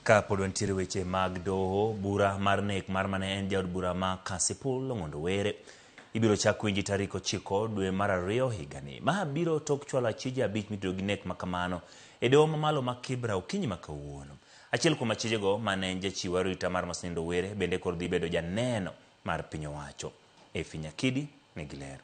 Ka pod wantiere weche mag doho, bura mar nek mar mane en jaod bura ma Kasipul Ong'ondo Were ibiro chak winji tarik 9 dwe mar 2 higani. Ma biro tok chwalo achije 5 mitudo gi nek makamano e doho mamalo ma Kibra okinyi ma kawuono. Achiel kuom achijego mane en jachiw arita mar Masenindo Were bende koro dhi bedo janeno mar piny owacho. Nyakidi nigi lero.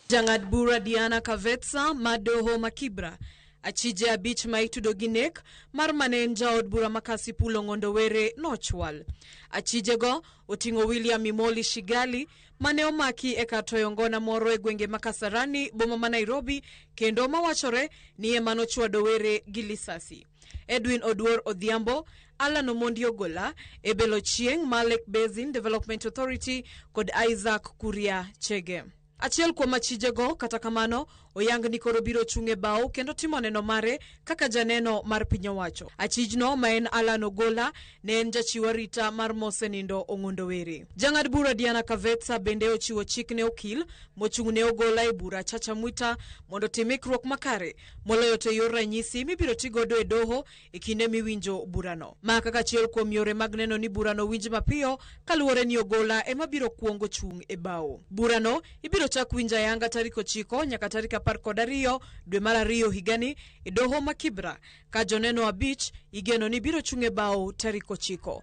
Jang'ad bura Diana Kavetsa ma doho ma Kibra achije 5 ma itudo gi nek mar mane en jaod bura ma Kasipul Ong'ondo Were nochwal. Achijego oting'o William Imoli Shigali mane omaki e kar toyo ngona moro e gwenge ma Kasarani, boma ma Nairobi, kendo mawachore ni ema nochwado Were gi lisasi. Edwin Oduor Odhiambo, Alan Omondi Ogola, Ebelo Chieng ma Lake Basin Development Authority kod Isaac Kuria Chege. Achiel kuom achijego kata kamano oyang ni koro biro chung'e bao kendo timo neno mare kaka janeno mar piny owacho. Achijno ma en Alan Ogola ne en jachiw arita mar Mosenindo Ong'ondo Were. Jang'ad bura Diana Kavetsa bende ochiwo chik ne okil mochung'ne Ogola e bura Chacha Mwita mondo tim ikruok makare moloyo to yor ranyisi mibiro tigodo e doho e kinde miwinjo burano. Ma kaka achiel kuom yore mag neno ni burano winj mapiyo kaluwore ni Ogola ema biro kuongo chung' e bao. Burano ibiro chak winja yanga tarik 9 nyaka tarik 12 dwe mar 2 higani e doho ma Kibra ka joneno 5 igeno ni biro chung' e bao tarik 9.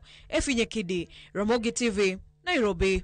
Nyakidi, Ramogi TV, Nairobi.